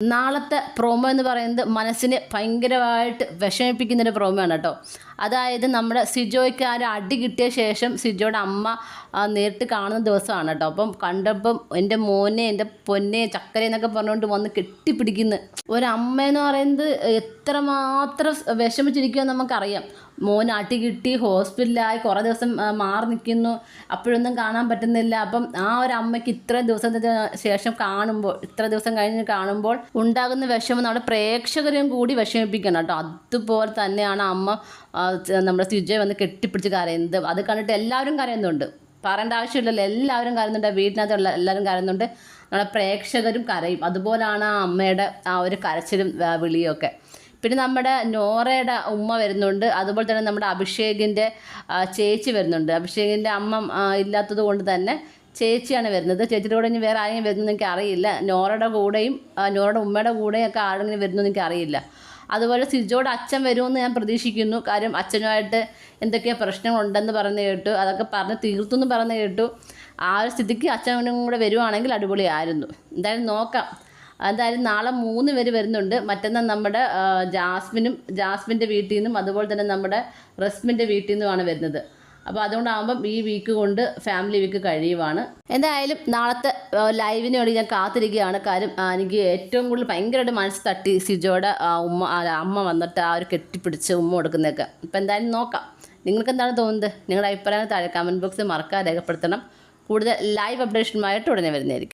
നാളത്തെ പ്രോമോ എന്ന് പറയുന്നത് മനസ്സിനെ ഭയങ്കരമായിട്ട് വിഷമിപ്പിക്കുന്നൊരു പ്രോമോ ആണ് കേട്ടോ. അതായത് നമ്മുടെ സിജോയ്ക്ക് ആ ഒരു അടി കിട്ടിയ ശേഷം സിജോയുടെ അമ്മ നേരിട്ട് കാണുന്ന ദിവസമാണ് കേട്ടോ. അപ്പം കണ്ടപ്പം എൻ്റെ മോനെ, എൻ്റെ പൊന്നെ, ചക്കര എന്നൊക്കെ പറഞ്ഞുകൊണ്ട് വന്ന് കെട്ടിപ്പിടിക്കുന്നു. ഒരമ്മ എന്ന് പറയുന്നത് എത്രമാത്രം വിഷമിച്ചിരിക്കുമെന്ന് നമുക്കറിയാം. മോൻ അടി കിട്ടി ഹോസ്പിറ്റലായി കുറേ ദിവസം മാറി നിൽക്കുന്നു, അപ്പോഴൊന്നും കാണാൻ പറ്റുന്നില്ല. അപ്പം ആ ഒരു അമ്മയ്ക്ക് ഇത്രയും ദിവസത്തിന് ശേഷം കാണുമ്പോൾ, ഇത്ര ദിവസം കഴിഞ്ഞ് കാണുമ്പോൾ ഉണ്ടാകുന്ന വിഷമം നമ്മുടെ പ്രേക്ഷകരെയും കൂടി വിഷമിപ്പിക്കണം കേട്ടോ. അതുപോലെ തന്നെയാണ് അമ്മ നമ്മുടെ സിജോയെ വന്ന് കെട്ടിപ്പിടിച്ച് കരയുന്നത്. അത് കണ്ടിട്ട് എല്ലാവരും കരയുന്നുണ്ട്, പറയേണ്ട ആവശ്യമില്ലല്ലോ, എല്ലാവരും കരയുന്നുണ്ട്. വീട്ടിനകത്തുള്ള എല്ലാവരും കരയുന്നുണ്ട്, നമ്മുടെ പ്രേക്ഷകരും കരയും. അതുപോലാണ് ആ അമ്മയുടെ ആ ഒരു കരച്ചിലും വിളിയും ഒക്കെ. പിന്നെ നമ്മുടെ നോറയുടെ ഉമ്മ വരുന്നുണ്ട്, അതുപോലെ തന്നെ നമ്മുടെ അഭിഷേകിൻ്റെ ചേച്ചി വരുന്നുണ്ട്. അഭിഷേകിൻ്റെ അമ്മ ഇല്ലാത്തത് കൊണ്ട് തന്നെ ചേച്ചിയാണ് വരുന്നത്. ചേച്ചിയുടെ കൂടെ ഇനി വേറെ ആരെങ്കിലും വരുന്നതെന്ന് എനിക്ക് അറിയില്ല. നോറയുടെ കൂടെയും നോറയുടെ ഉമ്മയുടെ കൂടെയും ഒക്കെ ആരെങ്കിലും വരുന്നതെന്ന് എനിക്ക് അറിയില്ല. അതുപോലെ സിജോയുടെ അച്ഛൻ വരുമെന്ന് ഞാൻ പ്രതീക്ഷിക്കുന്നു. കാര്യം അച്ഛനുമായിട്ട് എന്തൊക്കെയോ പ്രശ്നങ്ങളുണ്ടെന്ന് പറഞ്ഞു കേട്ടു, അതൊക്കെ പറഞ്ഞ് തീർത്തു എന്ന് പറഞ്ഞു കേട്ടു. ആ ഒരു സ്ഥിതിക്ക് അച്ഛനും കൂടെ വരുവാണെങ്കിൽ അടിപൊളിയായിരുന്നു. എന്തായാലും നോക്കാം. എന്തായാലും നാളെ 3 പേര് വരുന്നുണ്ട്. മറ്റന്നാൾ നമ്മുടെ ജാസ്മിൻ്റെ വീട്ടിൽ നിന്നും അതുപോലെ തന്നെ നമ്മുടെ റസ്മിൻ്റെ വീട്ടിൽ നിന്നുമാണ് വരുന്നത്. അപ്പോൾ അതുകൊണ്ടാകുമ്പം ഈ വീക്ക് കൊണ്ട് ഫാമിലി വീക്ക് കഴിയുവാണ്. എന്തായാലും നാളത്തെ ലൈവിന് വേണ്ടി ഞാൻ കാത്തിരിക്കുകയാണ്. കാര്യം എനിക്ക് ഏറ്റവും കൂടുതൽ ഭയങ്കരമായിട്ട് മനസ്സ് തട്ടി സിജോയുടെ അമ്മ വന്നിട്ട് ആ ഒരു കെട്ടിപ്പിടിച്ച് ഉമ്മ കൊടുക്കുന്നതൊക്കെ. അപ്പോൾ എന്തായാലും നോക്കാം. നിങ്ങൾക്ക് എന്താണ് തോന്നുന്നത്? നിങ്ങളുടെ അഭിപ്രായങ്ങൾ താഴെ കമൻറ്റ് ബോക്സിൽ മറക്കാതെ രേഖപ്പെടുത്തണം. കൂടുതൽ ലൈവ് അപ്ഡേഷനുമായിട്ട് ഉടനെ വരുന്നതായിരിക്കും.